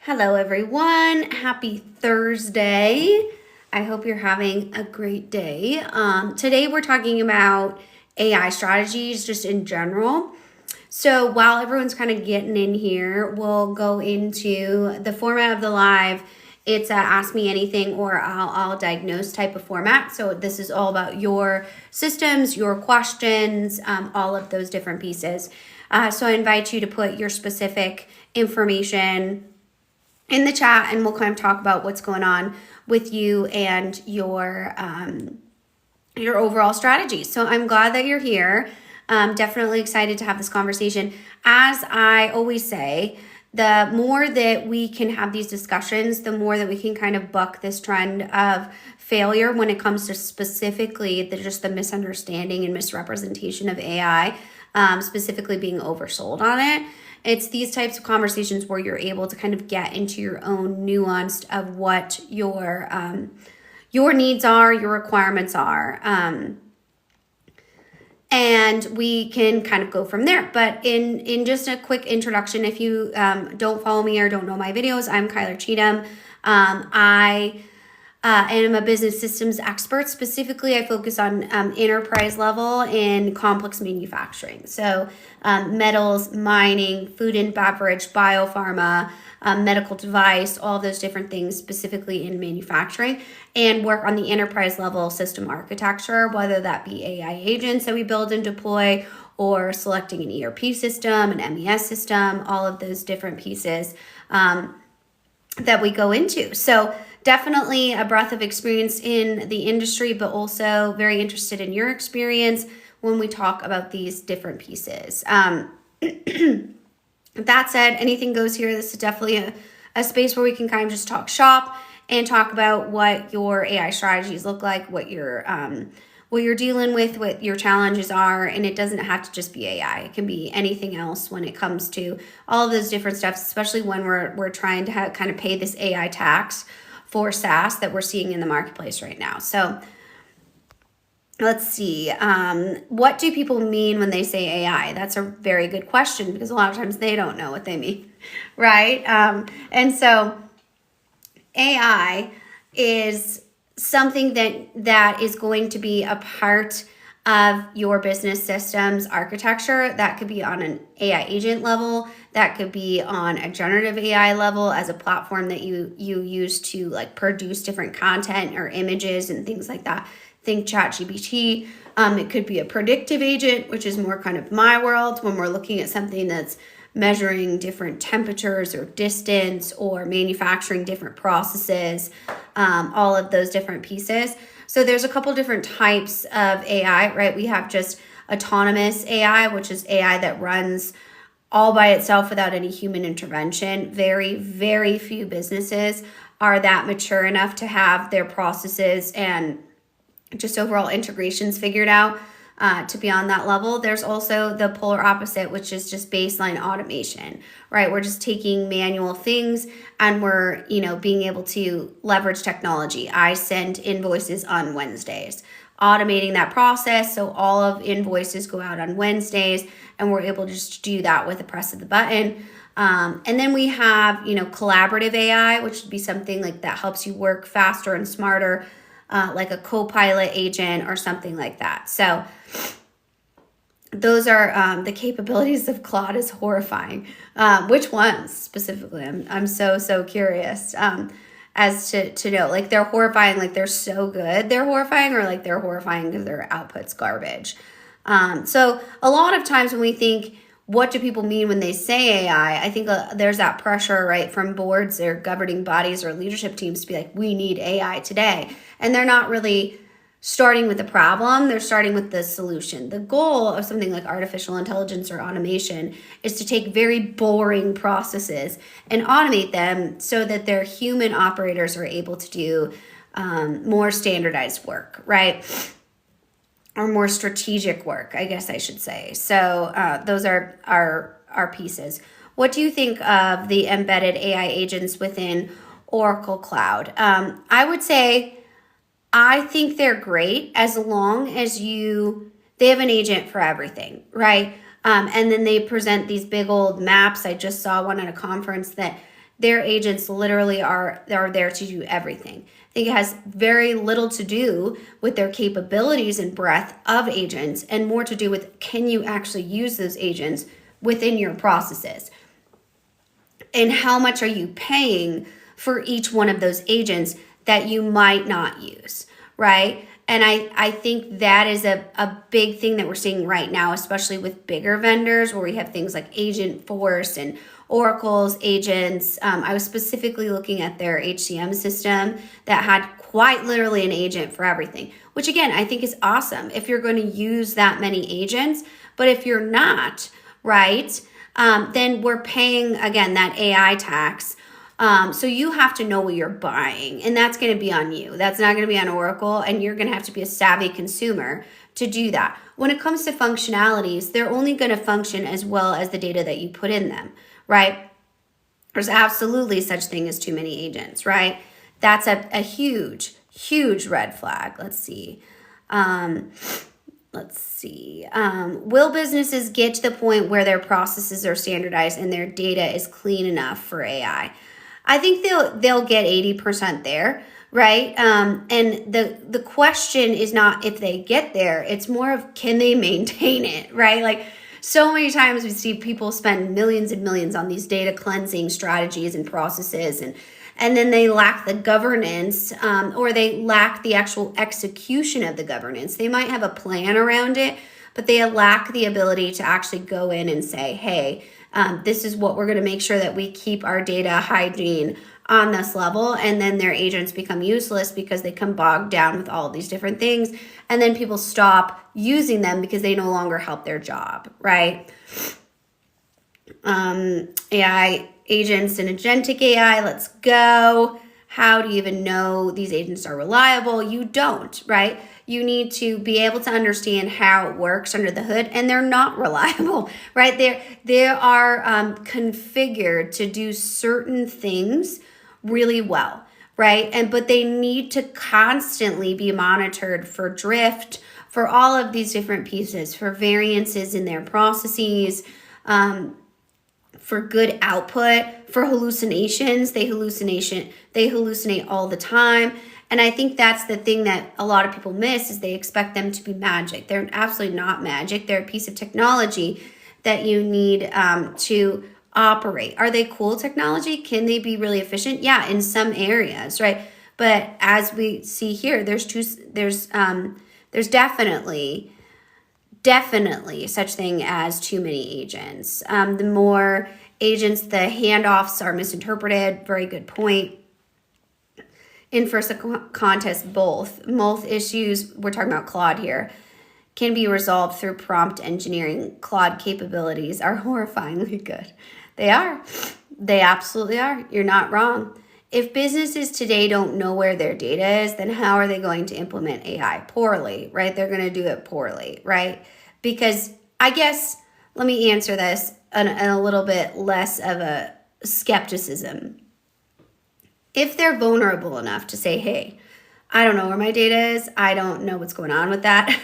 Hello, everyone. Happy Thursday. I hope you're having a great day. Today, we're talking about AI strategies just in general. So while everyone's kind of getting in here, we'll go into the format of the live. It's a ask me anything or I'll diagnose type of format. So this is all about your systems, your questions, all of those different pieces. So I invite you to put your specific information in the chat, and we'll kind of talk about what's going on with you and your overall strategy. So I'm glad that you're here. Definitely excited to have this conversation. As I always say, the more that we can have these discussions, the more that we can kind of buck this trend of failure when it comes to specifically the misunderstanding and misrepresentation of AI, specifically being oversold on it. It's these types of conversations where you're able to kind of get into your own nuanced of what your needs are, your requirements are. And we can kind of go from there. But in just a quick introduction, if you don't follow me or don't know my videos, I'm Kyler Cheatham. I am a business systems expert. Specifically, I focus on enterprise level and complex manufacturing. So metals, mining, food and beverage, biopharma, medical device, all of those different things specifically in manufacturing, and work on the enterprise level system architecture, whether that be AI agents that we build and deploy, or selecting an ERP system, an MES system, all of those different pieces that we go into. So definitely a breadth of experience in the industry, but also very interested in your experience when we talk about these different pieces. That said, anything goes here. This is definitely a space where we can kind of just talk shop and talk about what your AI strategies look like, what you're dealing with, what your challenges are, and it doesn't have to just be AI. It can be anything else when it comes to all of those different stuff, especially when we're trying to kind of pay this AI tax for SaaS that we're seeing in the marketplace right now. So let's see. What do people mean when they say AI? That's a very good question because a lot of times they don't know what they mean, right? And so AI is something that is going to be a part of your business systems architecture. That could be on an AI agent level. That could be on a generative AI level as a platform that you use to like produce different content or images and things like that. Think ChatGPT. It could be a predictive agent, which is more kind of my world when we're looking at something that's measuring different temperatures or distance or manufacturing different processes, all of those different pieces. So there's a couple different types of AI, right? We have just autonomous AI, which is AI that runs all by itself without any human intervention. Very, very few businesses are that mature enough to have their processes and just overall integrations figured out to be on that level. There's also the polar opposite, which is just baseline automation, right? We're just taking manual things and we're, being able to leverage technology. I send invoices on Wednesdays, automating that process. So all of invoices go out on Wednesdays and we're able to just do that with the press of the button. And then we have, collaborative AI, which would be something like that helps you work faster and smarter, like a co-pilot agent or something like that. So those are the capabilities of Claude is horrifying. Which ones specifically? I'm so curious as to know. Like they're horrifying, like they're so good they're horrifying, or like they're horrifying because their output's garbage. So a lot of times when we think, what do people mean when they say AI? I think there's that pressure, right, from boards or governing bodies or leadership teams to be like, we need AI today. And they're not really starting with the problem, they're starting with the solution. The goal of something like artificial intelligence or automation is to take very boring processes and automate them so that their human operators are able to do more standardized work, right? Or more strategic work, I guess I should say. So those are our pieces. What do you think of the embedded AI agents within Oracle Cloud? I would say I think they're great as long as they have an agent for everything, right? And then they present these big old maps. I just saw one at a conference that Their agents literally are there to do everything. I think it has very little to do with their capabilities and breadth of agents and more to do with, can you actually use those agents within your processes? And how much are you paying for each one of those agents that you might not use, right? And I think that is a big thing that we're seeing right now, especially with bigger vendors where we have things like Agentforce and Oracle's agents. I was specifically looking at their HCM system that had quite literally an agent for everything, which again, I think is awesome if you're going to use that many agents. But if you're not, right, then we're paying, again, that AI tax. So you have to know what you're buying, and that's going to be on you. That's not going to be on Oracle, and you're going to have to be a savvy consumer to do that. When it comes to functionalities, they're only going to function as well as the data that you put in them, right? There's absolutely such thing as too many agents, right? That's a huge, huge red flag. Let's see. Will businesses get to the point where their processes are standardized and their data is clean enough for AI? I think they'll get 80% there, right? And the question is not if they get there, it's more of can they maintain it, right? Like so many times we see people spend millions and millions on these data cleansing strategies and processes, and then they lack the governance, or they lack the actual execution of the governance. They might have a plan around it, but they lack the ability to actually go in and say, hey, this is what we're going to make sure that we keep our data hygiene on this level. And then their agents become useless because they come bogged down with all of these different things. And then people stop using them because they no longer help their job, right? AI agents and agentic AI, let's go. How do you even know these agents are reliable? You don't, right? You need to be able to understand how it works under the hood, and they're not reliable, right? They are configured to do certain things really well, right? But they need to constantly be monitored for drift, for all of these different pieces, for variances in their processes, for good output, for hallucinations. They hallucinate all the time. And I think that's the thing that a lot of people miss is they expect them to be magic. They're absolutely not magic. They're a piece of technology that you need to operate. Are they cool technology? Can they be really efficient? Yeah, in some areas, right? But as we see here, there's definitely such thing as too many agents. The more agents, the handoffs are misinterpreted. Very good point. In first contest, both issues, we're talking about Claude here, can be resolved through prompt engineering. Claude capabilities are horrifyingly good. They are. They absolutely are. You're not wrong. If businesses today don't know where their data is, then how are they going to implement AI? Poorly, right? They're going to do it poorly, right? Because I guess, let me answer this in a little bit less of a skepticism. If they're vulnerable enough to say, hey, I don't know where my data is. I don't know what's going on with that.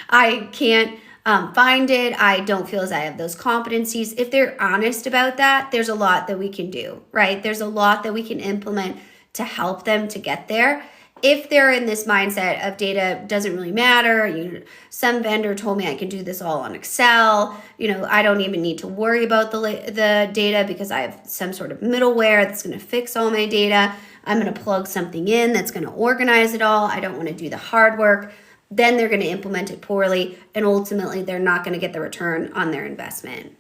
I can't find it. I don't feel as I have those competencies. If they're honest about that, there's a lot that we can do, right? There's a lot that we can implement to help them to get there. If they're in this mindset of data doesn't really matter, some vendor told me I can do this all on Excel, I don't even need to worry about the data because I have some sort of middleware that's going to fix all my data. I'm going to plug something in that's going to organize it all. I don't want to do the hard work. Then they're going to implement it poorly, and ultimately they're not going to get the return on their investment.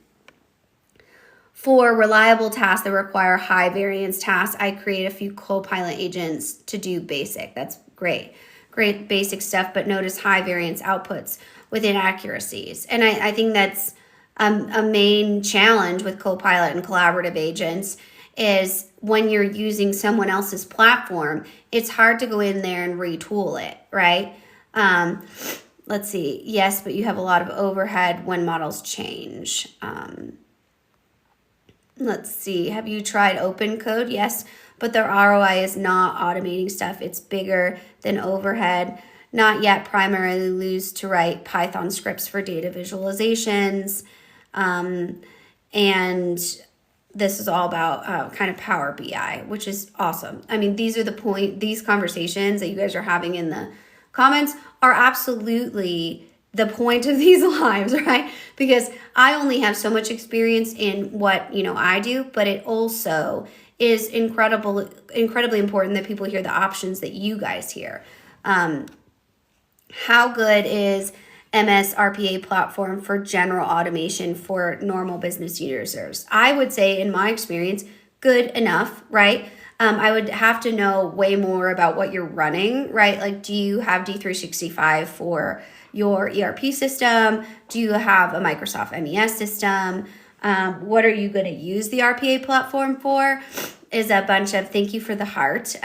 For reliable tasks that require high variance tasks, I create a few Copilot agents to do basic. That's great. Great basic stuff, but notice high variance outputs with inaccuracies. And I think that's a main challenge with Copilot and collaborative agents is when you're using someone else's platform, it's hard to go in there and retool it, right? Let's see. Yes, but you have a lot of overhead when models change. Let's see. Have you tried open code? Yes, but the ROI is not automating stuff. It's bigger than overhead. Not yet primarily used to write Python scripts for data visualizations. And this is all about kind of Power BI, which is awesome. I mean, these conversations that you guys are having in the comments are absolutely the point of these lives, right? Because I only have so much experience in what, I do, but it also is incredibly important that people hear the options that you guys hear. How good is MS RPA platform for general automation for normal business users? I would say, in my experience, good enough, right? I would have to know way more about what you're running, right? Like, do you have D365 for your ERP system? Do you have a Microsoft MES system? What are you going to use the RPA platform for? Is a bunch of thank you for the heart.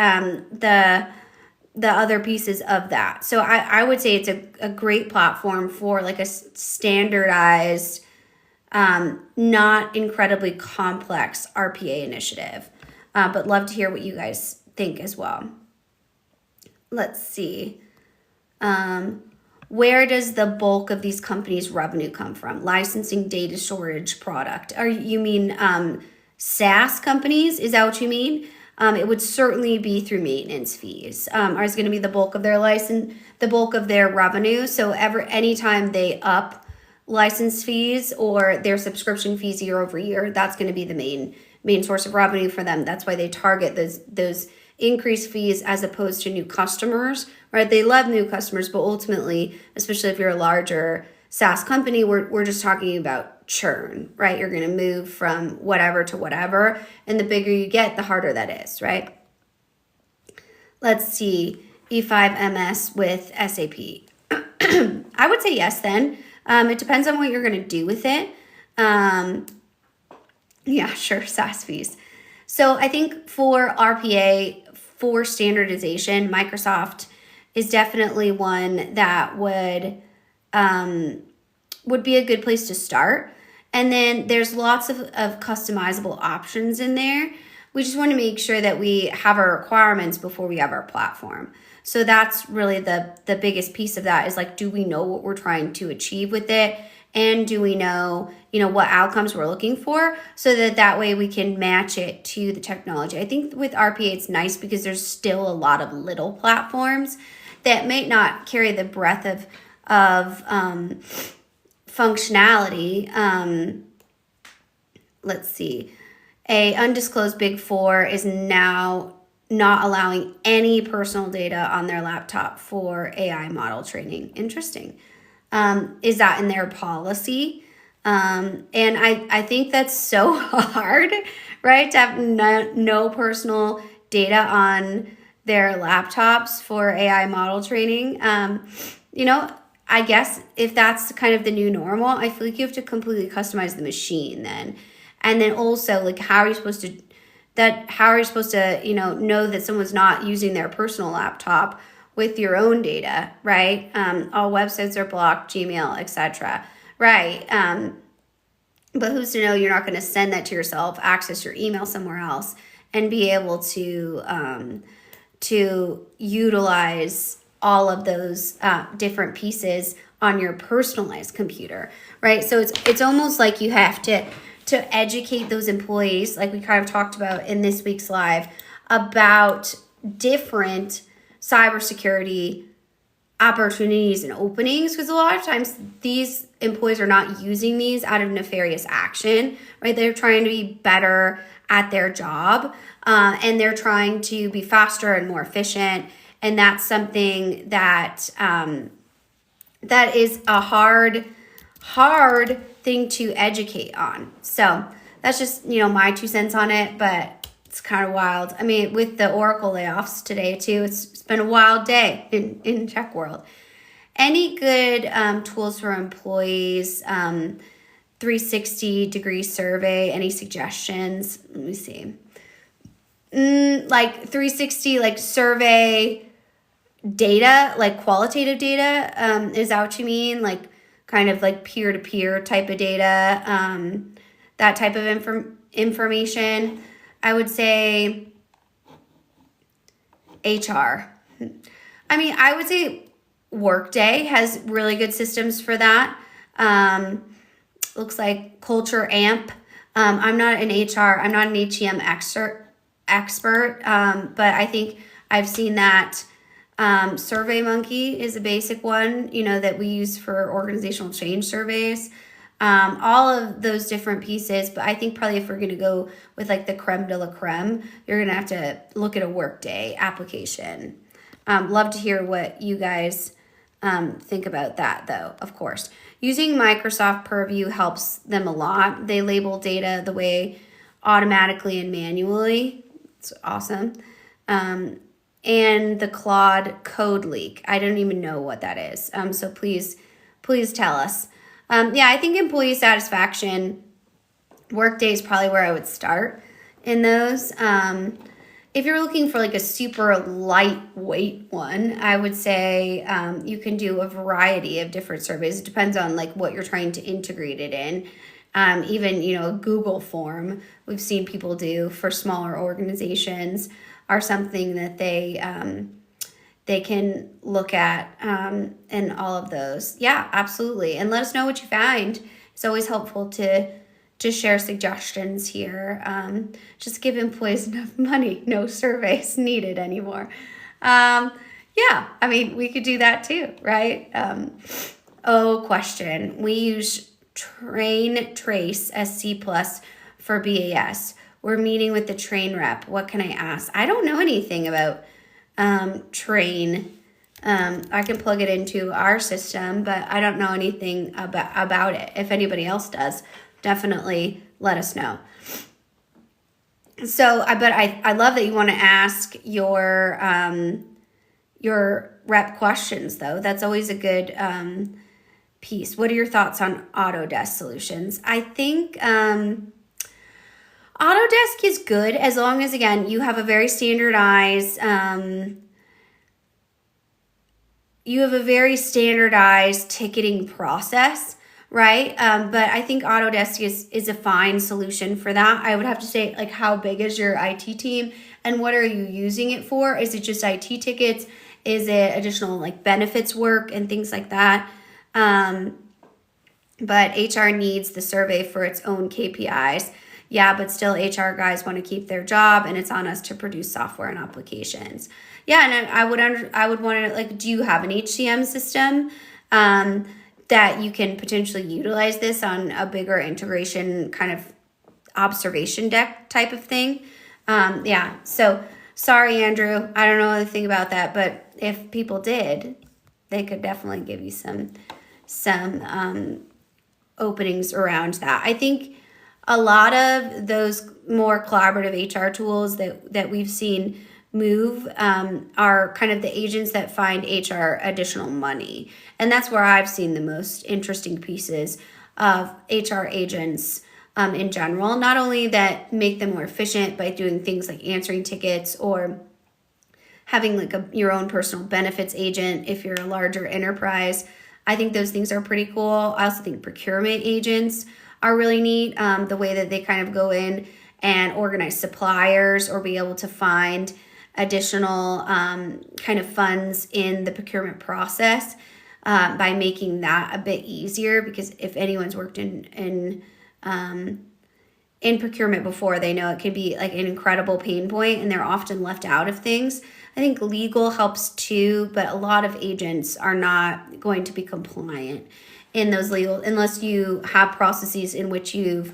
The other pieces of that. So I would say it's a great platform for like a standardized, not incredibly complex RPA initiative. But love to hear what you guys think as well. Let's see. Where does the bulk of these companies' revenue come from? Licensing, data storage, product. You mean SaaS companies? Is that what you mean? It would certainly be through maintenance fees. Is going to be the bulk of their the bulk of their revenue. So anytime they up license fees or their subscription fees year over year, that's going to be the main source of revenue for them. That's why they target those increased fees as opposed to new customers, right? They love new customers, but ultimately, especially if you're a larger SaaS company, we're just talking about churn, right? You're going to move from whatever to whatever, and the bigger you get, the harder that is, right? Let's see, E5MS with SAP. I would say yes then. It depends on what you're going to do with it. Yeah, sure, SaaS fees. So I think for RPA, for standardization, Microsoft is definitely one that would be a good place to start. And then there's lots of customizable options in there. We just want to make sure that we have our requirements before we have our platform. So that's really the biggest piece of that is like, do we know what we're trying to achieve with it? And do we know, what outcomes we're looking for so that way we can match it to the technology? I think with RPA, it's nice because there's still a lot of little platforms that may not carry the breadth of functionality. Let's see. A undisclosed Big Four is now not allowing any personal data on their laptop for AI model training. Interesting. Is that in their policy? And I think that's so hard, right? To have no personal data on their laptops for AI model training. I guess if that's kind of the new normal, I feel like you have to completely customize the machine then. And then also, like, how are you supposed to know that someone's not using their personal laptop with your own data, right? All websites are blocked, Gmail, etc. Right? But who's to know you're not going to send that to yourself, access your email somewhere else, and be able to utilize all of those different pieces on your personalized computer, right? So it's almost like you have to educate those employees, like we kind of talked about in this week's live, about different cybersecurity opportunities and openings, because a lot of times these employees are not using these out of nefarious action, right? They're trying to be better at their job, and they're trying to be faster and more efficient. And that's something that that is a hard thing to educate on. So that's just, my 2 cents on it, but it's kind of wild. I mean, with the Oracle layoffs today too, it's been a wild day in tech world. Any good tools for employees? 360-degree survey, any suggestions? Let me see. Like 360, like survey data, like qualitative data, is that what you mean? Like kind of like peer-to-peer type of data, that type of information. I would say HR. I mean, I would say Workday has really good systems for that. Looks like Culture Amp I'm not an HR, I'm not an HCM expert, but I think I've seen that SurveyMonkey is a basic one, that we use for organizational change surveys. All of those different pieces, but I think probably if we're going to go with like the creme de la creme, you're going to have to look at a Workday application. Love to hear what you guys think about that, though, of course. Using Microsoft Purview helps them a lot. They label data the way automatically and manually. It's awesome. And the Claude code leak. I don't even know what that is. So please tell us. I think employee satisfaction, Workday is probably where I would start in those. If you're looking for like a super lightweight one, I would say you can do a variety of different surveys. It depends on like what you're trying to integrate it in. Even, a Google form we've seen people do for smaller organizations are something that they can look at and all of those. Yeah, absolutely. And let us know what you find. It's always helpful to share suggestions here. Just give employees enough money. No surveys needed anymore. We could do that too, right? Question. We use Train Trace SC Plus for BAS. We're meeting with the train rep. What can I ask? I don't know anything about Train. I can plug it into our system, but I don't know anything about it. If anybody else does, definitely let us know. So I love that you want to ask your rep questions, though. That's always a good piece. What are your thoughts on Autodesk solutions? I think Autodesk is good as long as, again, you have a very standardized ticketing process, right? But I think Autodesk is a fine solution for that. I would have to say, like, how big is your IT team and what are you using it for? Is it just IT tickets? Is it additional like benefits work and things like that? But HR needs the survey for its own KPIs. Yeah, but still HR guys want to keep their job and it's on us to produce software and applications. Yeah, and I would want to, like, do you have an HCM system that you can potentially utilize this on a bigger integration kind of observation deck type of thing? So sorry, Andrew, I don't know anything about that, but if people did, they could definitely give you some openings around that. I think a lot of those more collaborative HR tools that we've seen move are kind of the agents that find HR additional money. And that's where I've seen the most interesting pieces of HR agents in general. Not only that make them more efficient by doing things like answering tickets or having like your own personal benefits agent if you're a larger enterprise. I think those things are pretty cool. I also think procurement agents are really neat. The way that they kind of go in and organize suppliers or be able to find additional kind of funds in the procurement process by making that a bit easier, because if anyone's worked in procurement before, they know it can be like an incredible pain point and they're often left out of things. I think legal helps too, but a lot of agents are not going to be compliant in those legal unless you have processes in which you've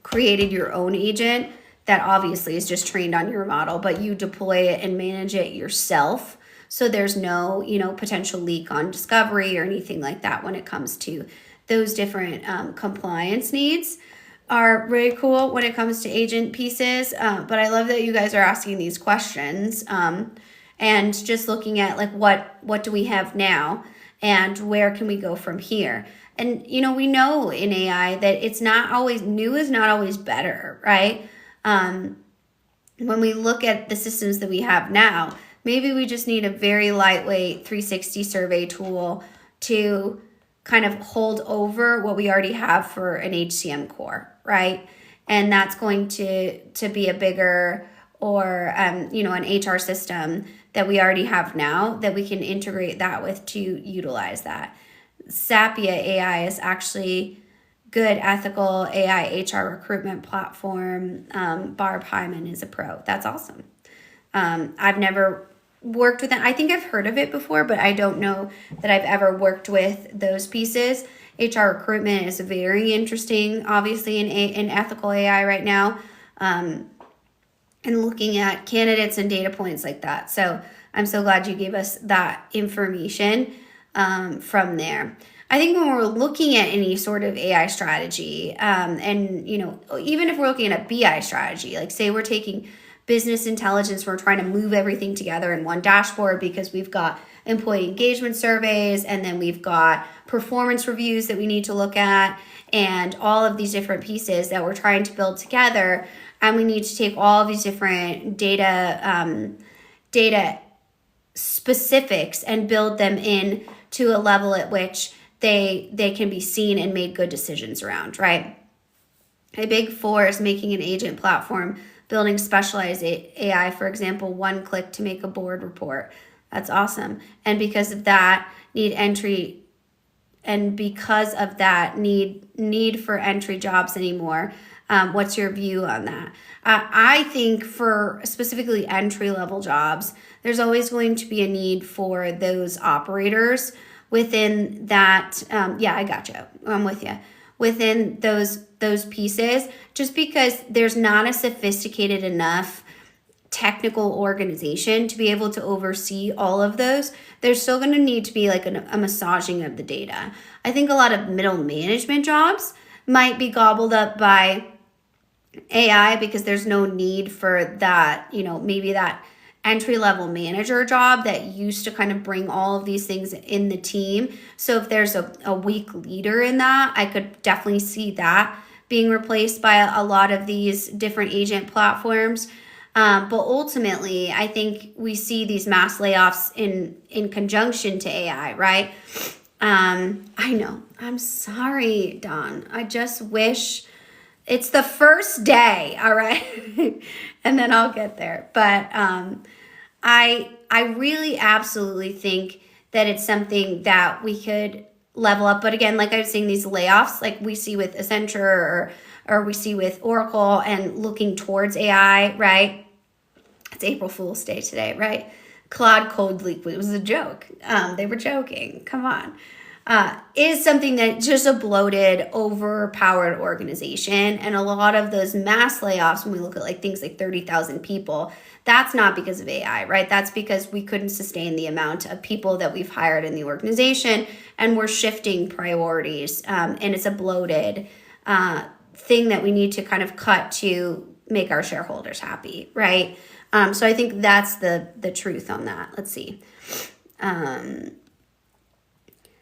created your own agent that obviously is just trained on your model, but you deploy it and manage it yourself. So there's no, potential leak on discovery or anything like that when it comes to those different compliance needs. Are really cool when it comes to agent pieces. But I love that you guys are asking these questions and just looking at like what do we have now and where can we go from here? And, we know in AI that it's not always, new is not always better, right? When we look at the systems that we have now, maybe we just need a very lightweight 360 survey tool to kind of hold over what we already have for an HCM core, right? And that's going to be a bigger or, an HR system that we already have now that we can integrate that with to utilize that. Sapia AI is actually good ethical AI HR recruitment platform. Barb Hyman is a pro. That's awesome. I've never worked with it. I think I've heard of it before, but I don't know that I've ever worked with those pieces. HR recruitment is very interesting, obviously, in ethical AI right now, and looking at candidates and data points like that. So I'm so glad you gave us that information from there. I think when we're looking at any sort of AI strategy, and even if we're looking at a BI strategy, like say we're taking business intelligence, we're trying to move everything together in one dashboard because we've got employee engagement surveys and then we've got performance reviews that we need to look at and all of these different pieces that we're trying to build together. And we need to take all of these different data specifics and build them in to a level at which they can be seen and made good decisions around, right? A big four is making an agent platform, building specialized AI, for example, one click to make a board report. That's awesome. And because of that, need for entry jobs anymore. What's your view on that? I think for specifically entry-level jobs, there's always going to be a need for those operators within that. I gotcha. I'm with you. Within those pieces, just because there's not a sophisticated enough technical organization to be able to oversee all of those, there's still going to need to be like a massaging of the data. I think a lot of middle management jobs might be gobbled up by AI because there's no need for that, maybe that entry-level manager job that used to kind of bring all of these things in the team. So if there's a weak leader in that, I could definitely see that being replaced by a lot of these different agent platforms. But ultimately, I think we see these mass layoffs in conjunction to AI, right? I know. I'm sorry, Don. I just wish it's the first day, all right? And then I'll get there. But I really absolutely think that it's something that we could level up. But again, like I was saying, these layoffs, like we see with Accenture or we see with Oracle and looking towards AI, right? It's April Fool's Day today, right? Claude Code Leak, it was a joke. They were joking. Come on. Is something that just a bloated, overpowered organization. And a lot of those mass layoffs, when we look at like things like 30,000 people, that's not because of AI, right? That's because we couldn't sustain the amount of people that we've hired in the organization and we're shifting priorities. And it's a bloated thing that we need to kind of cut to make our shareholders happy, right? So I think that's the truth on that. Let's see.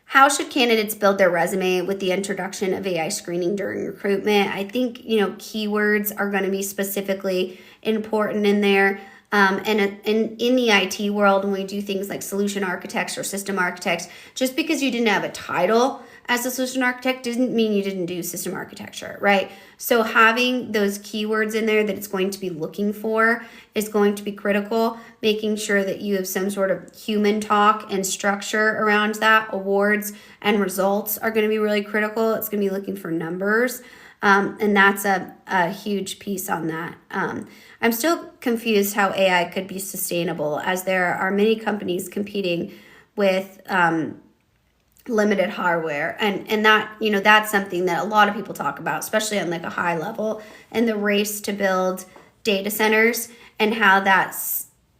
How should candidates build their resume with the introduction of AI screening during recruitment? I think, keywords are going to be specifically important in there. And in the IT world, when we do things like solution architects or system architects, just because you didn't have a title as a solution architect didn't mean you didn't do system architecture, right? So having those keywords in there that it's going to be looking for is going to be critical. Making sure that you have some sort of human talk and structure around that. Awards and results are going to be really critical. It's going to be looking for numbers. And that's a huge piece on that. I'm still confused how AI could be sustainable, as there are many companies competing with limited hardware, and that that's something that a lot of people talk about, especially on like a high level, and the race to build data centers and how that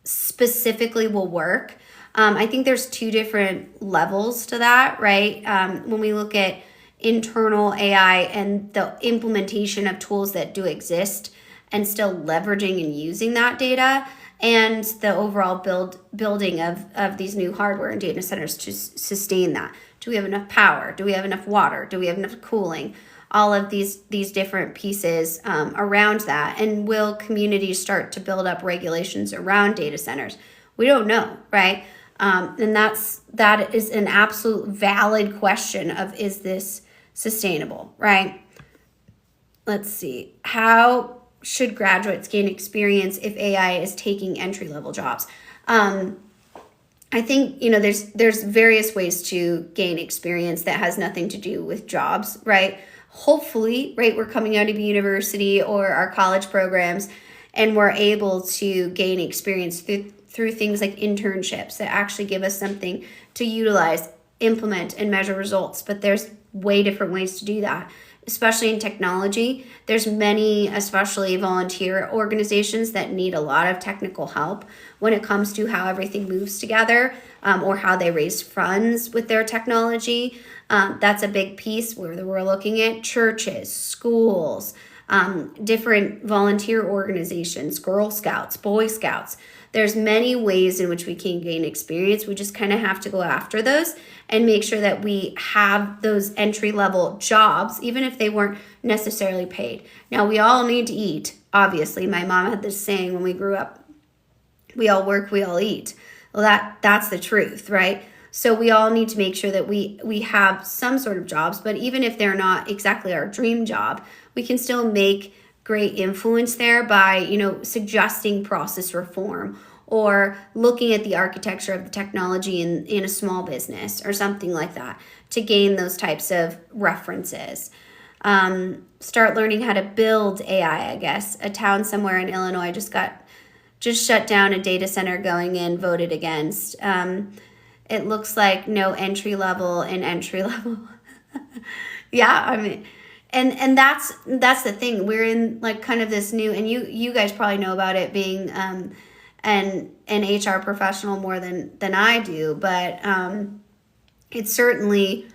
specifically will work. I think there's two different levels to that, right? When we look at internal AI and the implementation of tools that do exist and still leveraging and using that data, and the overall building of these new hardware and data centers to sustain that. Do we have enough power? Do we have enough water? Do we have enough cooling? All of these different pieces around that. And will communities start to build up regulations around data centers? We don't know, right? And that is an absolute valid question of, is this sustainable, right? Let's see. How should graduates gain experience if AI is taking entry-level jobs? I think, there's various ways to gain experience that has nothing to do with jobs, right? hopefully, right, we're coming out of university or our college programs, and we're able to gain experience through things like internships that actually give us something to utilize, implement, and measure results. But there's way different ways to do that, especially in technology. There's many, especially volunteer organizations, that need a lot of technical help when it comes to how everything moves together, or how they raise funds with their technology. That's a big piece where we're looking at churches, schools, different volunteer organizations, Girl Scouts, Boy Scouts. There's many ways in which we can gain experience. We just kind of have to go after those and make sure that we have those entry-level jobs, even if they weren't necessarily paid. Now, we all need to eat, obviously. My mom had this saying when we grew up, we all work, we all eat. Well, that's the truth, right? So we all need to make sure that we have some sort of jobs, but even if they're not exactly our dream job, we can still make great influence there by, suggesting process reform or looking at the architecture of the technology in a small business or something like that to gain those types of references. Start learning how to build AI, I guess. A town somewhere in Illinois just shut down a data center going in, voted against. It looks like no entry level and entry level. Yeah, I mean, and that's the thing. We're in like kind of this new, and you guys probably know about it being an HR professional more than I do, but it's certainly,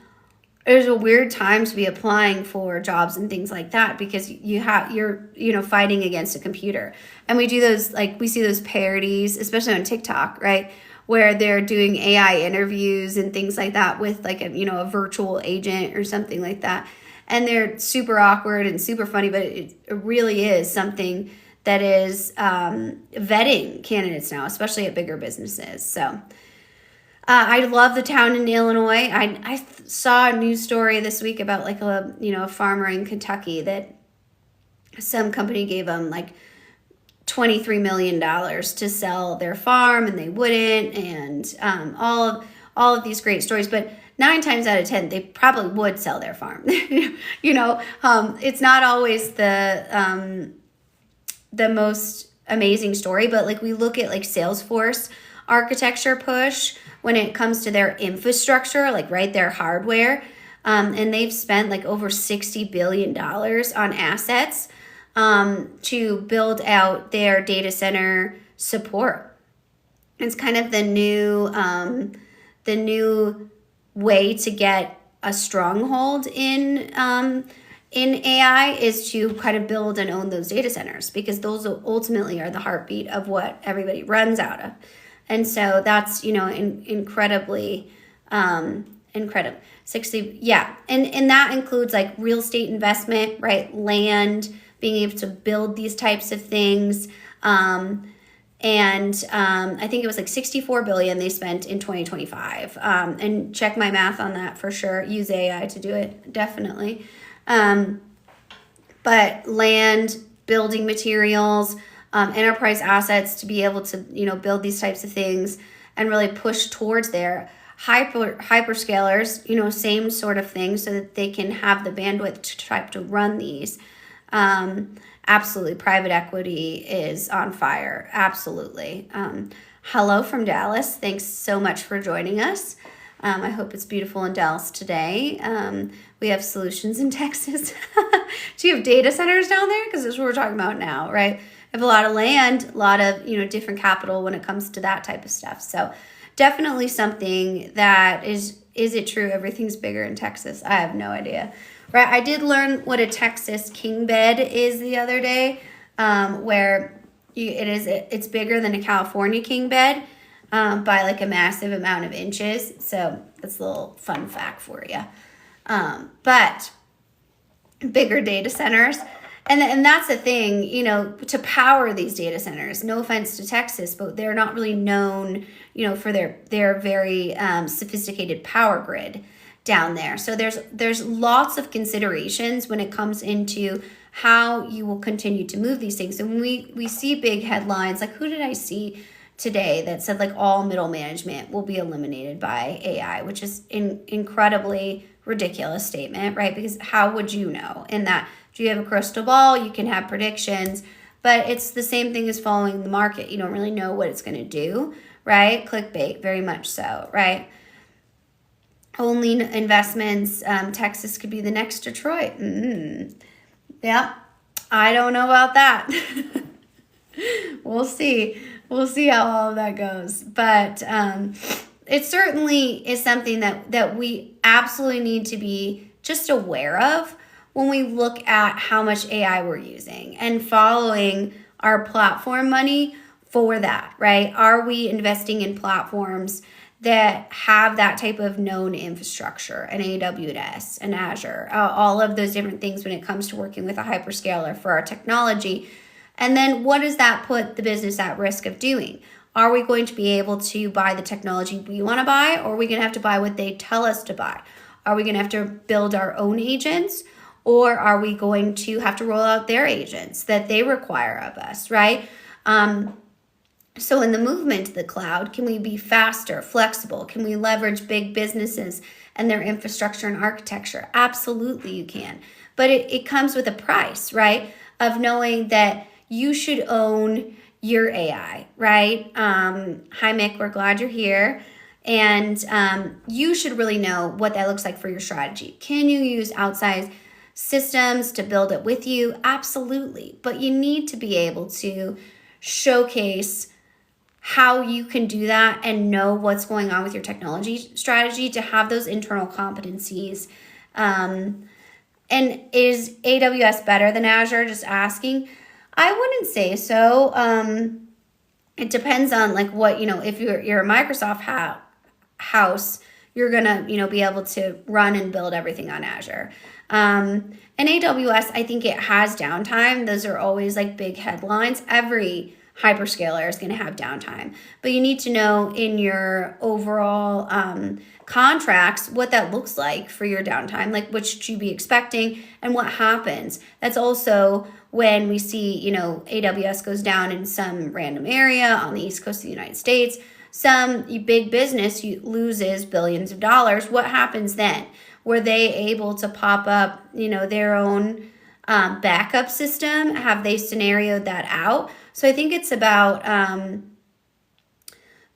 there's a weird time to be applying for jobs and things like that because you're fighting against a computer. And we do those, like we see those parodies, especially on TikTok, right? Where they're doing AI interviews and things like that with like a virtual agent or something like that. And they're super awkward and super funny, but it really is something that is vetting candidates now, especially at bigger businesses. So I love the town in Illinois. I saw a news story this week about like a farmer in Kentucky that some company gave them like $23 million to sell their farm and they wouldn't, and all of these great stories. But 9 times out of 10, they probably would sell their farm. It's not always the most amazing story, but like we look at like Salesforce architecture push when it comes to their infrastructure, like their hardware, and they've spent like over $60 billion on assets to build out their data center support. It's kind of the new way to get a stronghold in AI is to kind of build and own those data centers, because those ultimately are the heartbeat of what everybody runs out of. And so that's, incredibly incredible. 60, yeah. And that includes like real estate investment, right? Land, being able to build these types of things. I think it was like $64 billion they spent in 2025. And check my math on that for sure. Use AI to do it, definitely. But land, building materials, enterprise assets to be able to, build these types of things and really push towards their hyperscalers, same sort of thing, so that they can have the bandwidth to try to run these. Absolutely. Private equity is on fire. Absolutely. Hello from Dallas. Thanks so much for joining us. I hope it's beautiful in Dallas today. We have solutions in Texas. Do you have data centers down there? Because that's what we're talking about now, right? We have a lot of land, a lot of, different capital when it comes to that type of stuff. So definitely something that is it true everything's bigger in Texas? I have no idea. Right, I did learn what a Texas king bed is the other day, where it's bigger than a California king bed by like a massive amount of inches. So that's a little fun fact for you. But bigger data centers, and that's the thing, to power these data centers. No offense to Texas, but they're not really known, for their very sophisticated power grid down there. So there's lots of considerations when it comes into how you will continue to move these things. And when we see big headlines, like who did I see today that said like all middle management will be eliminated by AI, which is incredibly ridiculous statement, right? Because how would you know? In that, do you have a crystal ball? You can have predictions, but it's the same thing as following the market. You don't really know what it's going to do, right? Clickbait, very much so, right? Only investments, Texas could be the next Detroit. Yeah, I don't know about that. We'll see. We'll see how all of that goes. But it certainly is something that we absolutely need to be just aware of when we look at how much AI we're using and following our platform money for that, right? Are we investing in platforms that have that type of known infrastructure, an AWS, an Azure, all of those different things when it comes to working with a hyperscaler for our technology? And then what does that put the business at risk of doing? Are we going to be able to buy the technology we want to buy, or are we going to have to buy what they tell us to buy? Are we going to have to build our own agents, or are we going to have to roll out their agents that they require of us, right? So in the movement to the cloud, can we be faster, flexible? Can we leverage big businesses and their infrastructure and architecture? Absolutely you can. But it comes with a price, right? Of knowing that you should own your AI, right? Hi, Mick, we're glad you're here. And you should really know what that looks like for your strategy. Can you use outside systems to build it with you? Absolutely. But you need to be able to showcase how you can do that and know what's going on with your technology strategy to have those internal competencies. And is AWS better than Azure? Just asking. I wouldn't say so. It depends on like what, if you're a Microsoft house, you're going to, be able to run and build everything on Azure. And AWS, I think it has downtime. Those are always like big headlines. Every hyperscaler is going to have downtime, but you need to know in your overall contracts what that looks like for your downtime, like what should you be expecting and what happens. That's also when we see, AWS goes down in some random area on the East Coast of the United States. Some big business loses billions of dollars. What happens then? Were they able to pop up, their own backup system? Have they scenarioed that out? So I think it's about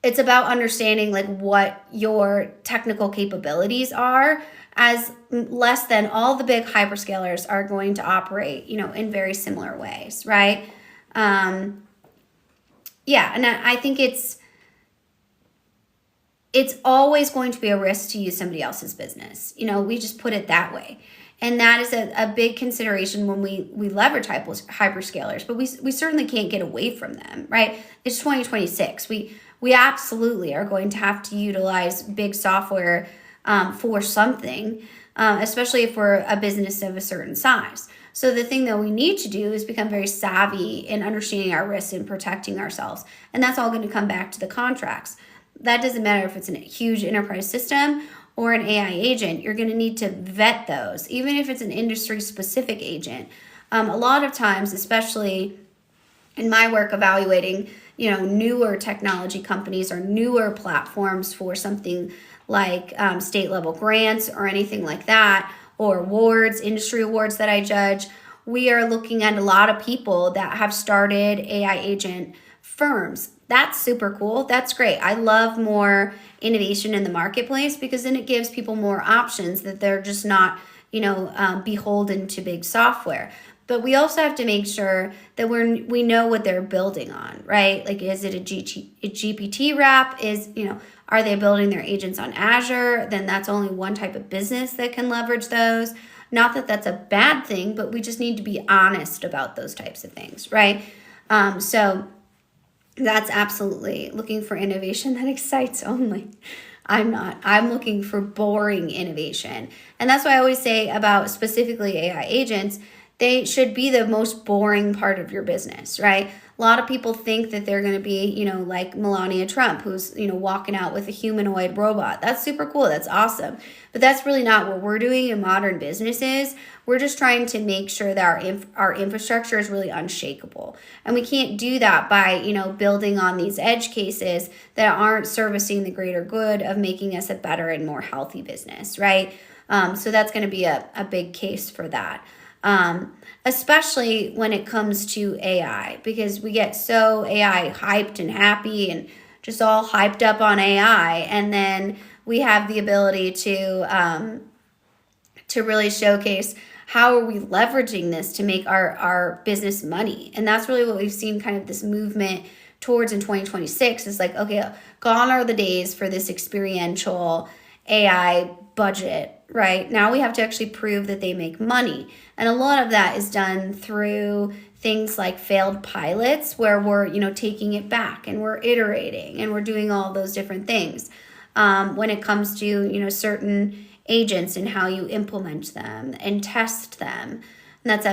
understanding like what your technical capabilities are, as less than all the big hyperscalers are going to operate, in very similar ways, right? And I think it's always going to be a risk to use somebody else's business. We just put it that way. And that is a big consideration when we leverage hyperscalers, but we certainly can't get away from them, right? It's 2026. We absolutely are going to have to utilize big software for something, especially if we're a business of a certain size. So the thing that we need to do is become very savvy in understanding our risks and protecting ourselves. And that's all going to come back to the contracts. That doesn't matter if it's a huge enterprise system or an AI agent. You're going to need to vet those, even if it's an industry-specific agent. A lot of times, especially in my work evaluating, newer technology companies or newer platforms for something like state-level grants or anything like that, or awards, industry awards that I judge, we are looking at a lot of people that have started AI agent firms. That's super cool. That's great. I love more innovation in the marketplace because then it gives people more options that they're just not, beholden to big software. But we also have to make sure that we know what they're building on, right? Like, is it a GPT wrap? Are they building their agents on Azure? Then that's only one type of business that can leverage those. Not that that's a bad thing, but we just need to be honest about those types of things, right? So that's absolutely looking for innovation that excites only. I'm not. I'm looking for boring innovation. And that's why I always say about specifically AI agents, they should be the most boring part of your business, right? A lot of people think that they're going to be, like Melania Trump, who's, walking out with a humanoid robot. That's super cool. That's awesome. But that's really not what we're doing in modern businesses. We're just trying to make sure that our infrastructure is really unshakable. And we can't do that by, building on these edge cases that aren't servicing the greater good of making us a better and more healthy business, right? So that's going to be a big case for that. Especially when it comes to AI, because we get so AI hyped and happy and just all hyped up on AI, and then we have the ability to really showcase how are we leveraging this to make our business money. And that's really what we've seen kind of this movement towards in 2026 is like, okay, gone are the days for this experiential AI budget, right? Now we have to actually prove that they make money. And a lot of that is done through things like failed pilots where we're, taking it back and we're iterating and we're doing all those different things. When it comes to, certain agents and how you implement them and test them. And that's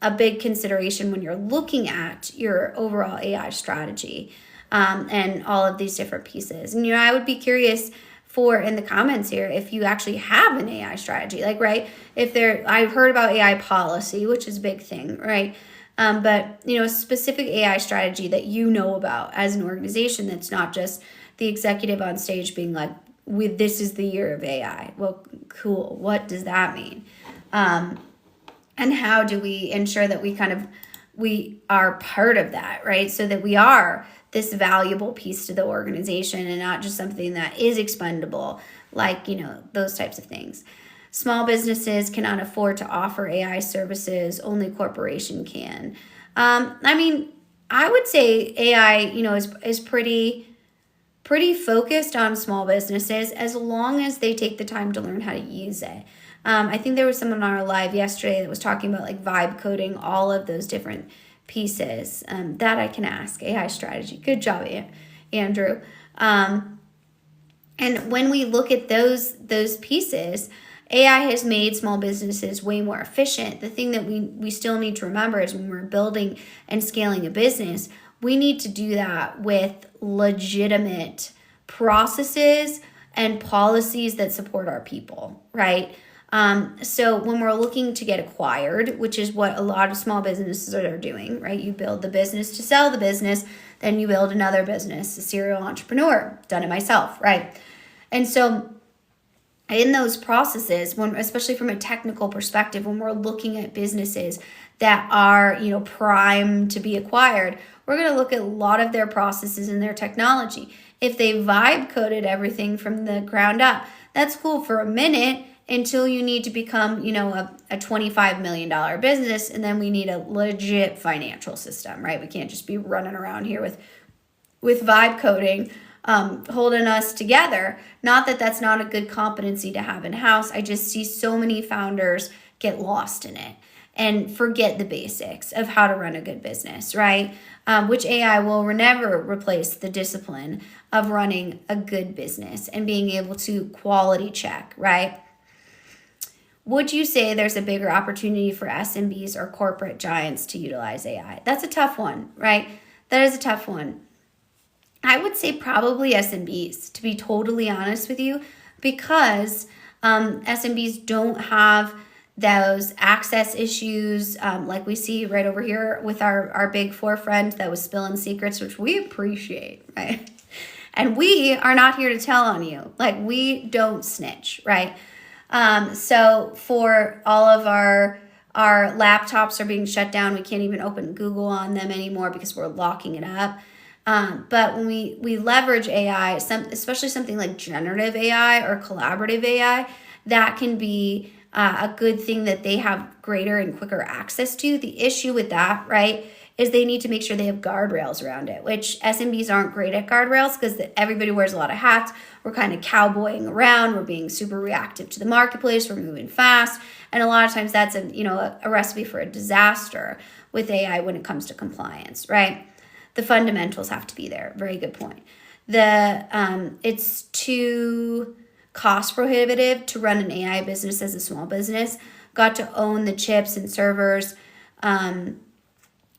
a big consideration when you're looking at your overall AI strategy, and all of these different pieces. And, I would be curious in the comments here if you actually have an AI strategy, like, right, I've heard about AI policy, which is a big thing, right? But a specific AI strategy that about as an organization, that's not just the executive on stage being like, this is the year of AI. Well, cool. What does that mean? And how do we ensure that we are part of that, right? So that we are this valuable piece to the organization and not just something that is expendable, like, those types of things. Small businesses cannot afford to offer AI services. Only corporation can. I would say AI, is pretty focused on small businesses as long as they take the time to learn how to use it. I think there was someone on our live yesterday that was talking about like vibe coding, all of those different pieces. That I can ask. AI strategy. Good job, Andrew. And when we look at those pieces, AI has made small businesses way more efficient. The thing that we still need to remember is when we're building and scaling a business, we need to do that with legitimate processes and policies that support our people, right? So when we're looking to get acquired, which is what a lot of small businesses are doing, right? You build the business to sell the business, then you build another business, a serial entrepreneur, done it myself, right? And so in those processes, especially from a technical perspective, when we're looking at businesses that are, primed to be acquired, we're going to look at a lot of their processes and their technology. If they vibe coded everything from the ground up, that's cool for a minute until you need to become, a $25 million business, and then we need a legit financial system, right? We can't just be running around here with vibe coding, holding us together. Not that that's not a good competency to have in-house. I just see so many founders get lost in it and forget the basics of how to run a good business, right? Which AI will never replace the discipline of running a good business and being able to quality check, right? Would you say there's a bigger opportunity for SMBs or corporate giants to utilize AI? That's a tough one, right? That is a tough one. I would say probably SMBs, to be totally honest with you, because SMBs don't have those access issues like we see right over here with our big four friend that was spilling secrets, which we appreciate, right? And we are not here to tell on you. Like, we don't snitch, right? So for all of our laptops are being shut down. We can't even open Google on them anymore because we're locking it up. But when we leverage AI, especially something like generative AI or collaborative AI, that can be a good thing that they have greater and quicker access to. The issue with that, right, is they need to make sure they have guardrails around it, which SMBs aren't great at guardrails because everybody wears a lot of hats. We're kind of cowboying around. We're being super reactive to the marketplace. We're moving fast. And a lot of times that's a recipe for a disaster with AI when it comes to compliance, right? The fundamentals have to be there. Very good point. It's too cost prohibitive to run an AI business as a small business. Got to own the chips and servers,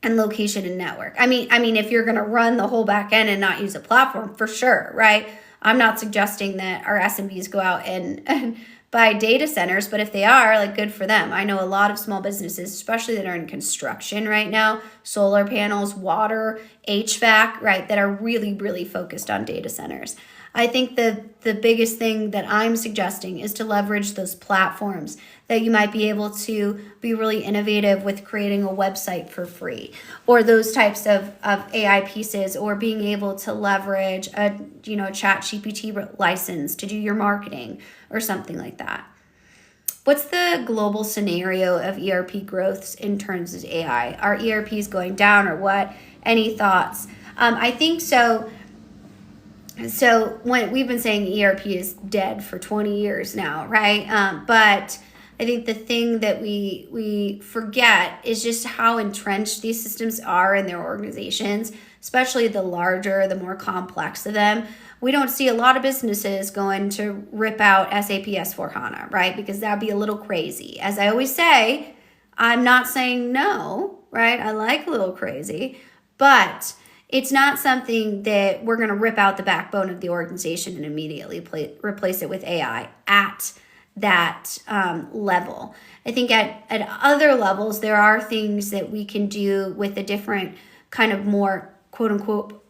and location and network. I mean, if you're going to run the whole back end and not use a platform, for sure, right? I'm not suggesting that our SMBs go out and buy data centers, but if they are, like, good for them. I know a lot of small businesses, especially that are in construction right now, solar panels, water, HVAC, right, that are really, really focused on data centers. I think the biggest thing that I'm suggesting is to leverage those platforms that you might be able to be really innovative with creating a website for free, or those types of AI pieces, or being able to leverage a chat GPT license to do your marketing or something like that. What's the global scenario of ERP growths in terms of AI? Are ERPs going down or what? Any thoughts? I think so. So when we've been saying ERP is dead for 20 years now, right? But I think the thing that we forget is just how entrenched these systems are in their organizations, especially the larger, the more complex of them. We don't see a lot of businesses going to rip out SAP S/4HANA, right? Because that'd be a little crazy. As I always say, I'm not saying no, right? I like a little crazy, but it's not something that we're going to rip out the backbone of the organization and immediately replace it with AI at that level. I think at other levels, there are things that we can do with a different kind of more quote unquote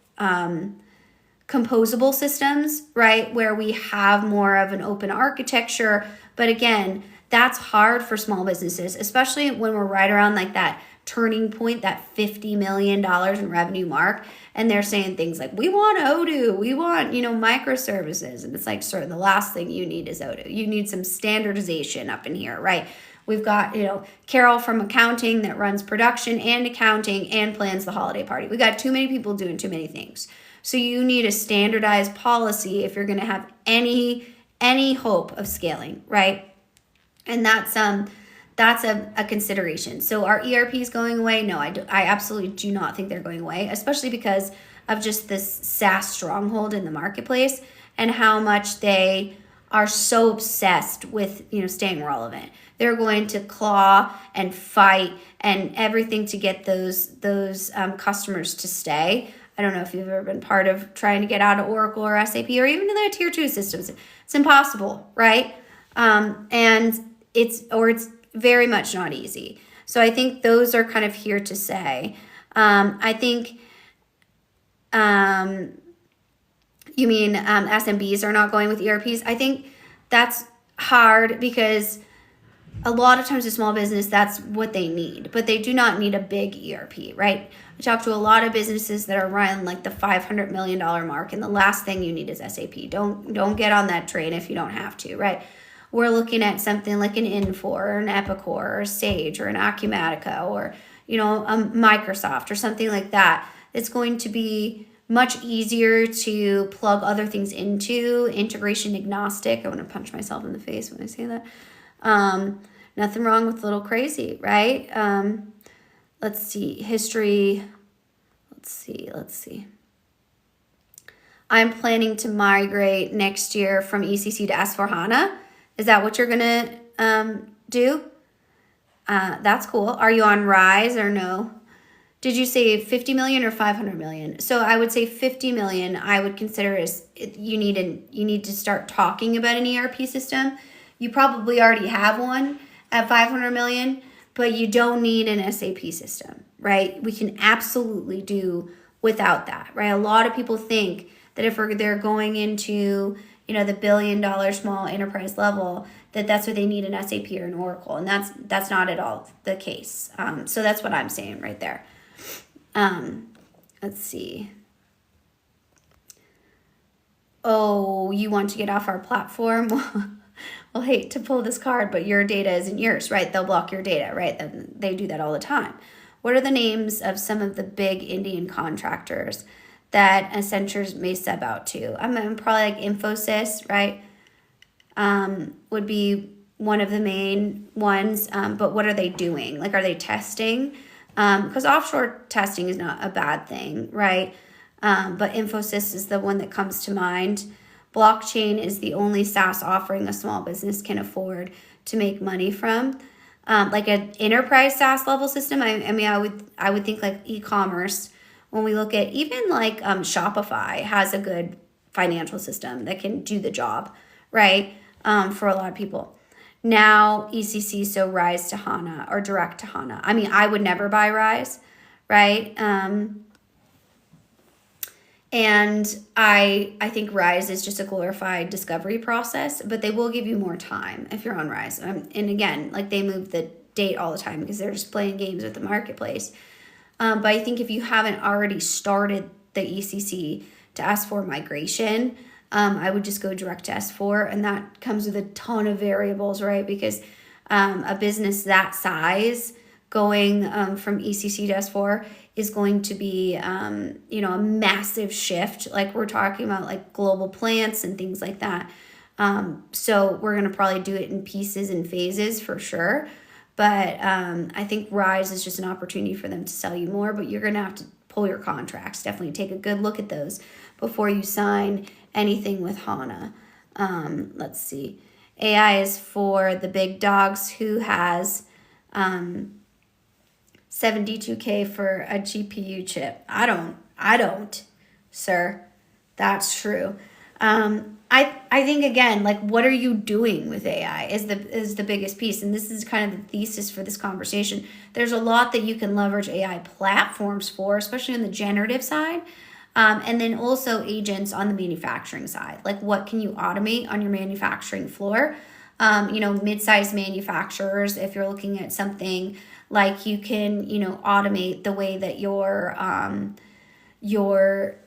composable systems, right? Where we have more of an open architecture. But again, that's hard for small businesses, especially when we're right around like that turning point, that $50 million in revenue mark. And they're saying things like, we want Odoo, we want, microservices. And it's like, sir, the last thing you need is Odoo. You need some standardization up in here, right? We've got, Carol from accounting that runs production and accounting and plans the holiday party. We got too many people doing too many things. So you need a standardized policy if you're going to have any hope of scaling, right? And that's a consideration. So are ERPs going away? No, I absolutely do not think they're going away, especially because of just this SaaS stronghold in the marketplace and how much they are so obsessed with, staying relevant. They're going to claw and fight and everything to get those customers to stay. I don't know if you've ever been part of trying to get out of Oracle or SAP or even in their tier 2 systems. It's impossible, right? And it's very much not easy. So I think those are kind of here to say. I think you mean SMBs are not going with ERPs. I think that's hard because a lot of times a small business, that's what they need, but they do not need a big ERP, right? I talk to a lot of businesses that are running like the $500 million mark, and the last thing you need is SAP. Don't get on that train if you don't have to, right? We're looking at something like an Infor or an Epicor or a Sage or an Acumatica or, a Microsoft or something like that. It's going to be much easier to plug other things into, integration agnostic. I want to punch myself in the face when I say that. Nothing wrong with a little crazy, right? Let's see. History. Let's see. I'm planning to migrate next year from ECC to S/4HANA. Is that what you're going to do? That's cool. Are you on Rise or no? Did you say 50 million or 500 million? So I would say 50 million I would consider as you need to start talking about an ERP system. You probably already have one at 500 million, but you don't need an SAP system, right? We can absolutely do without that, right? A lot of people think that if they're going into the $1 billion small enterprise level, that's what they need, an SAP or an Oracle. And that's not at all the case. So that's what I'm saying right there. Let's see. Oh, you want to get off our platform? Well, hate to pull this card, but your data isn't yours, right? They'll block your data, right? They do that all the time. What are the names of some of the big Indian contractors that Accenture may sub out to? I'm probably like Infosys, right? Would be one of the main ones. But what are they doing? Like, are they testing? Because offshore testing is not a bad thing, right? But Infosys is the one that comes to mind. Blockchain is the only SaaS offering a small business can afford to make money from. Like an enterprise SaaS level system, I would think like e-commerce. When we look at even like Shopify has a good financial system that can do the job, right? For a lot of people. Now ECC, so Rise to HANA or Direct to HANA. I would never buy Rise, right? And I think Rise is just a glorified discovery process, but they will give you more time if you're on Rise. And again, like they move the date all the time because they're just playing games with the marketplace. But I think if you haven't already started the ECC to S4 migration, I would just go direct to S4, and that comes with a ton of variables, right? Because a business that size going from ECC to S4 is going to be, a massive shift. Like we're talking about like global plants and things like that. So we're going to probably do it in pieces and phases for sure. But I think Rise is just an opportunity for them to sell you more, but you're going to have to pull your contracts. Definitely take a good look at those before you sign anything with HANA. Let's see. AI is for the big dogs. Who has 72K for a GPU chip? I don't, sir. That's true. I think again, like what are you doing with AI is the biggest piece, and this is kind of the thesis for this conversation. There's a lot that you can leverage AI platforms for, especially on the generative side, and then also agents on the manufacturing side. Like what can you automate on your manufacturing floor? Mid-sized manufacturers, if you're looking at something like you can, automate the way that your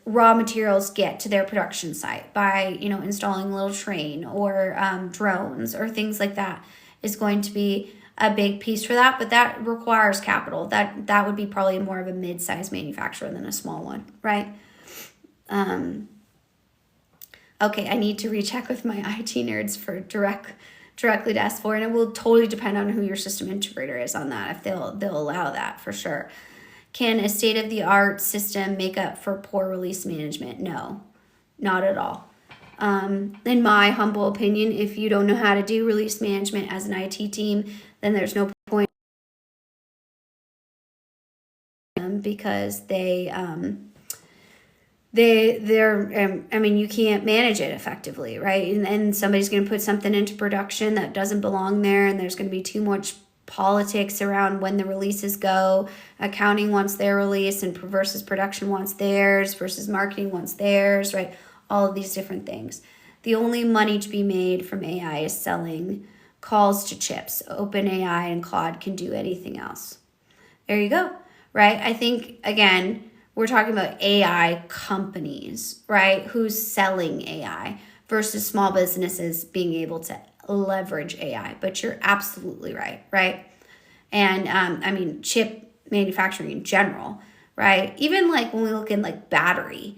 raw materials get to their production site by, installing a little train or drones or things like that is going to be a big piece for that. But that requires capital. That would be probably more of a mid-sized manufacturer than a small one, right? Okay, I need to recheck with my IT nerds for directly to S4, and it will totally depend on who your system integrator is on that, if they'll allow that for sure. Can a state-of-the-art system make up for poor release management? No, not at all. In my humble opinion, if you don't know how to do release management as an IT team, then there's no point because you can't manage it effectively, right? And somebody's going to put something into production that doesn't belong there, and there's going to be too much politics around when the releases go. Accounting wants their release and versus production wants theirs versus marketing wants theirs, right? All of these different things. The only money to be made from AI is selling calls to chips. OpenAI and Claude can do anything else. There you go, right? I think, again, we're talking about AI companies, right? Who's selling AI versus small businesses being able to leverage AI. But you're absolutely right? And chip manufacturing in general, right? Even like when we look in like battery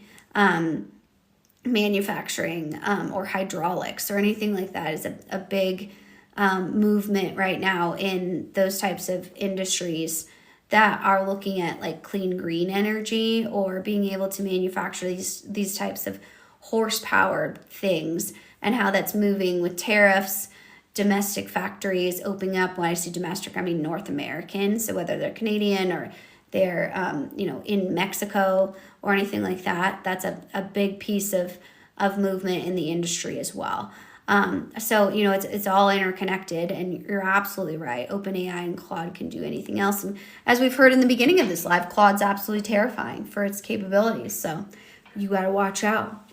manufacturing or hydraulics or anything like that is a big movement right now in those types of industries that are looking at like clean green energy or being able to manufacture these types of horsepower things, and how that's moving with tariffs, domestic factories opening up. When I say domestic, I mean North American. So whether they're Canadian or they're in Mexico or anything like that, that's a big piece of movement in the industry as well. So it's all interconnected, and you're absolutely right. OpenAI and Claude can do anything else, and as we've heard in the beginning of this live, Claude's absolutely terrifying for its capabilities. So you got to watch out.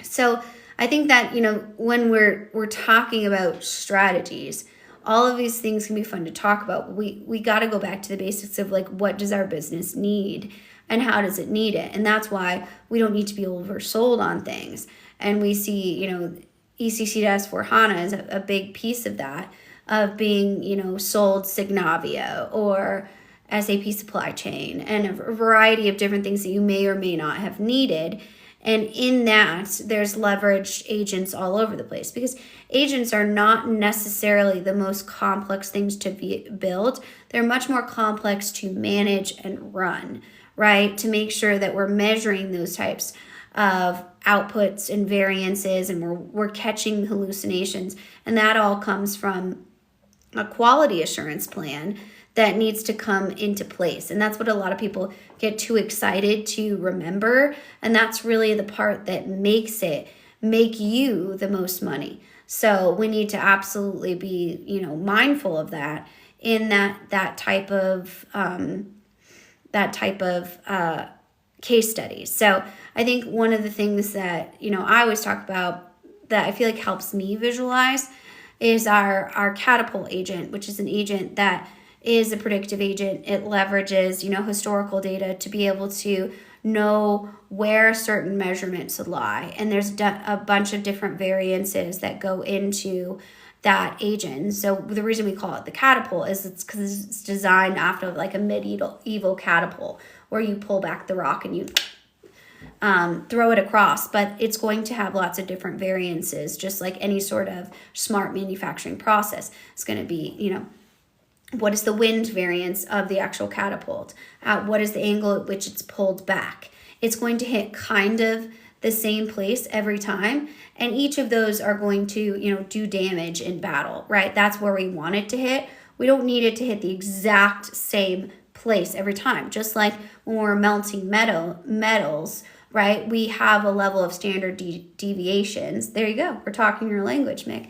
So I think that when we're talking about strategies, all of these things can be fun to talk about. We got to go back to the basics of like, what does our business need and how does it need it? And that's why we don't need to be oversold on things. And we see, ECC to S4 HANA is a big piece of that, of being, sold Signavio or SAP supply chain and a variety of different things that you may or may not have needed. And in that, there's leveraged agents all over the place, because agents are not necessarily the most complex things to build. They're much more complex to manage and run, right? To make sure that we're measuring those types of outputs and variances, and we're catching hallucinations. And that all comes from a quality assurance plan that needs to come into place. And that's what a lot of people get too excited to remember. And that's really the part that makes you the most money. So we need to absolutely be, mindful of that in that type of case studies. So I think one of the things that, I always talk about that I feel like helps me visualize is our catapult agent, which is an agent that is a predictive agent. It leverages, historical data to be able to know where certain measurements lie. And there's a bunch of different variances that go into that agent. So the reason we call it the catapult is it's because it's designed after like a medieval catapult, where you pull back the rock and you throw it across, but it's going to have lots of different variances, just like any sort of smart manufacturing process. It's going to be, what is the wind variance of the actual catapult? What is the angle at which it's pulled back? It's going to hit kind of the same place every time. And each of those are going to, do damage in battle, right? That's where we want it to hit. We don't need it to hit the exact same place every time. Just like when we're melting metals, right? We have a level of standard deviations. There you go. We're talking your language, Mick.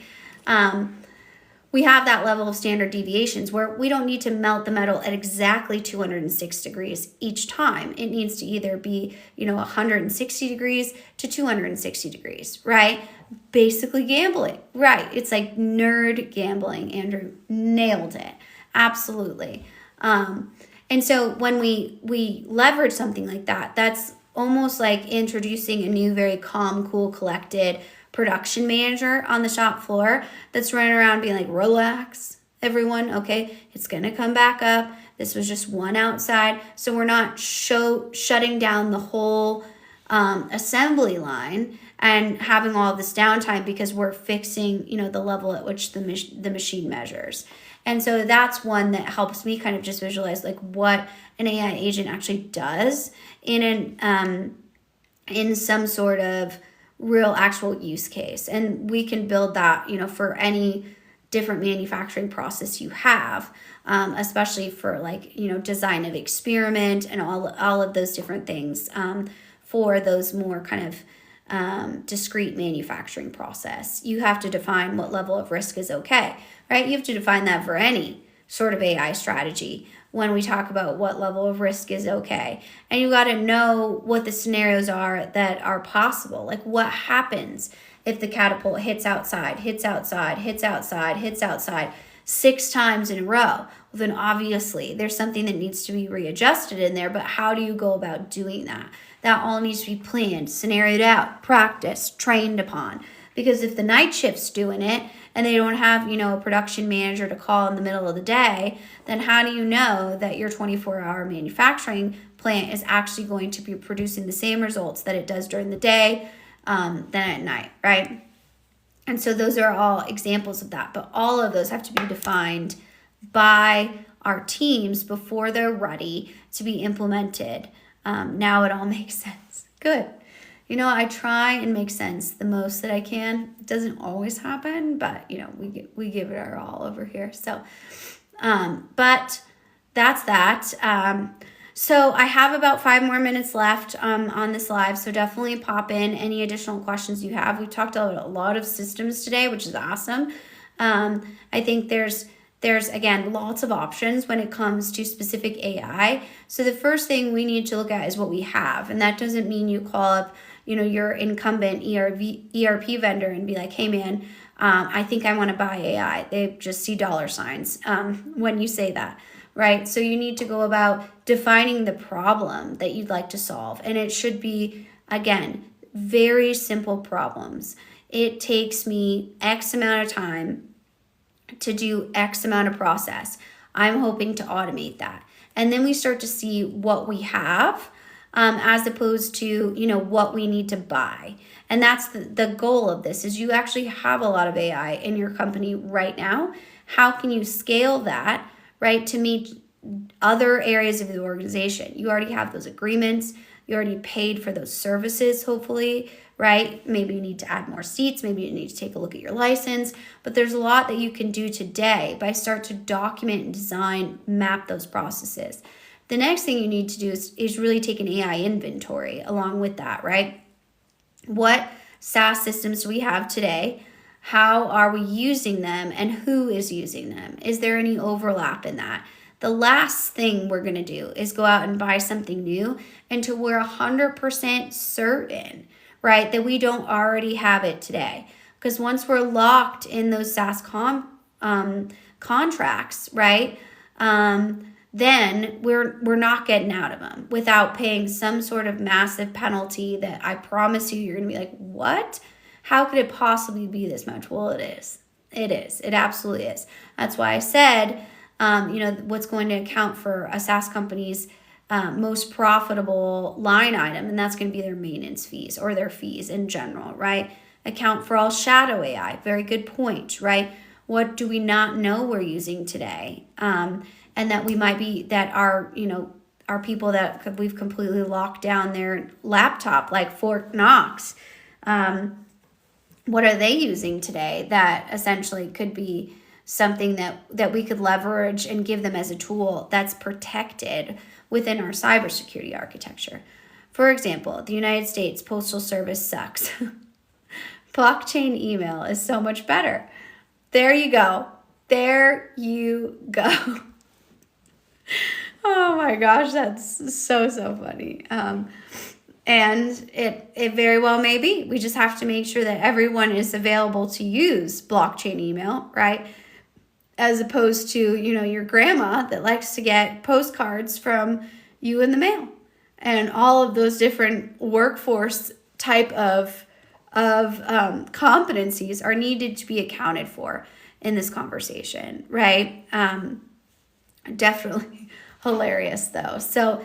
We have that level of standard deviations where we don't need to melt the metal at exactly 206 degrees each time. It needs to either be, 160 degrees to 260 degrees, right? Basically gambling, right? It's like nerd gambling. Andrew nailed it. Absolutely. And so when we leverage something like that, that's almost like introducing a new, very calm, cool, collected production manager on the shop floor that's running around being like, relax, everyone, okay, it's gonna come back up. This was just one outside. So we're not shutting down the whole assembly line and having all of this downtime because we're fixing, the level at which the machine measures. And so that's one that helps me kind of just visualize like what an AI agent actually does in some sort of real actual use case. And we can build that, for any different manufacturing process you have, especially for like, design of experiment and all of those different things for those more kind of discrete manufacturing process. You have to define what level of risk is okay, right? You have to define that for any sort of AI strategy when we talk about what level of risk is okay. And you got to know what the scenarios are that are possible. Like what happens if the catapult hits outside 6 times in a row? Well, then obviously there's something that needs to be readjusted in there, but how do you go about doing that? That all needs to be planned, scenarioed out, practiced, trained upon. Because if the night shift's doing it and they don't have, a production manager to call in the middle of the day, then how do you know that your 24-hour manufacturing plant is actually going to be producing the same results that it does during the day than at night, right? And so those are all examples of that. But all of those have to be defined by our teams before they're ready to be implemented. Now it all makes sense. Good. I try and make sense the most that I can. It doesn't always happen, but, we give it our all over here. So, but that's that. So I have about 5 more minutes left on this live. So definitely pop in any additional questions you have. We've talked about a lot of systems today, which is awesome. I think there's again, lots of options when it comes to specific AI. So the first thing we need to look at is what we have. And that doesn't mean you call up, your incumbent ERP vendor and be like, hey man, I think I want to buy AI. They just see dollar signs when you say that, right? So you need to go about defining the problem that you'd like to solve. And it should be, again, very simple problems. It takes me X amount of time to do X amount of process. I'm hoping to automate that. And then we start to see what we have as opposed to, what we need to buy. And that's the goal of this is you actually have a lot of AI in your company right now. How can you scale that, right, to meet other areas of the organization? You already have those agreements. You already paid for those services, hopefully, right? Maybe you need to add more seats. Maybe you need to take a look at your license. But there's a lot that you can do today by start to document and design, map those processes. The next thing you need to do is really take an AI inventory along with that, right? What SaaS systems do we have today? How are we using them and who is using them? Is there any overlap in that? The last thing we're going to do is go out and buy something new until we're 100% certain, right, that we don't already have it today. Because once we're locked in those SaaS contracts, right, then we're not getting out of them without paying some sort of massive penalty that I promise you're going to be like, what? How could it possibly be this much? Well, it is. It is. It absolutely is. That's why I said, what's going to account for a SaaS company's most profitable line item, and that's going to be their maintenance fees or their fees in general, right? Account for all shadow AI. Very good point, right? What do we not know we're using today? And that we might be, that are people that we've completely locked down their laptop, like Fort Knox. What are they using today that essentially could be something that we could leverage and give them as a tool that's protected within our cybersecurity architecture? For example, the United States Postal Service sucks. Blockchain email is so much better. There you go. There you go. Oh my gosh, that's so funny. And it very well may be. We just have to make sure that everyone is available to use blockchain email, right? As opposed to, your grandma that likes to get postcards from you in the mail. And all of those different workforce type of competencies are needed to be accounted for in this conversation, right? Definitely hilarious though. So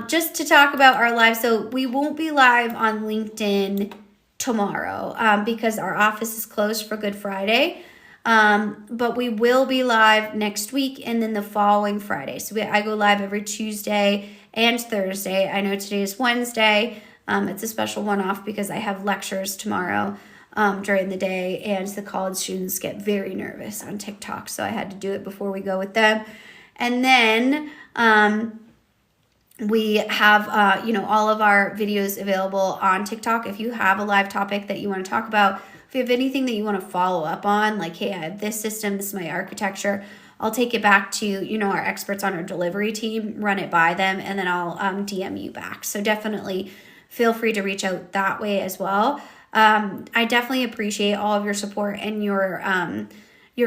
just to talk about our live, so we won't be live on LinkedIn tomorrow because our office is closed for Good Friday. But we will be live next week and then the following Friday. So I go live every Tuesday and Thursday. I know today is Wednesday. It's a special one-off because I have lectures tomorrow during the day, and the college students get very nervous on TikTok. So I had to do it before we go with them. And then we have, all of our videos available on TikTok. If you have a live topic that you want to talk about, if you have anything that you want to follow up on, like, hey, I have this system, this is my architecture, I'll take it back to, our experts on our delivery team, run it by them, and then I'll DM you back. So definitely feel free to reach out that way as well. I definitely appreciate all of your support and your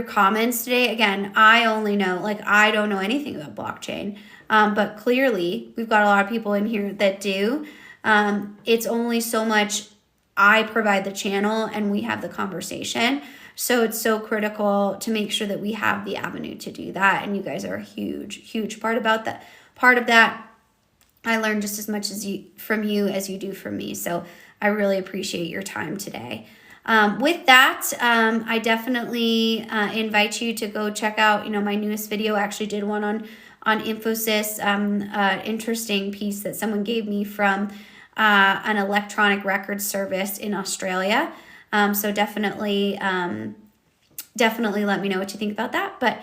comments today. Again, I only know, I don't know anything about blockchain, but clearly we've got a lot of people in here that do. It's only so much I provide the channel and we have the conversation. So it's so critical to make sure that we have the avenue to do that. And you guys are a huge part of that. I learned just as much from you as you do from me. So I really appreciate your time today. With that, I definitely invite you to go check out, my newest video. I actually did one on Infosys, interesting piece that someone gave me from an electronic record service in Australia. So definitely let me know what you think about that. But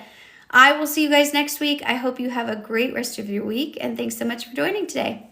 I will see you guys next week. I hope you have a great rest of your week, and thanks so much for joining today.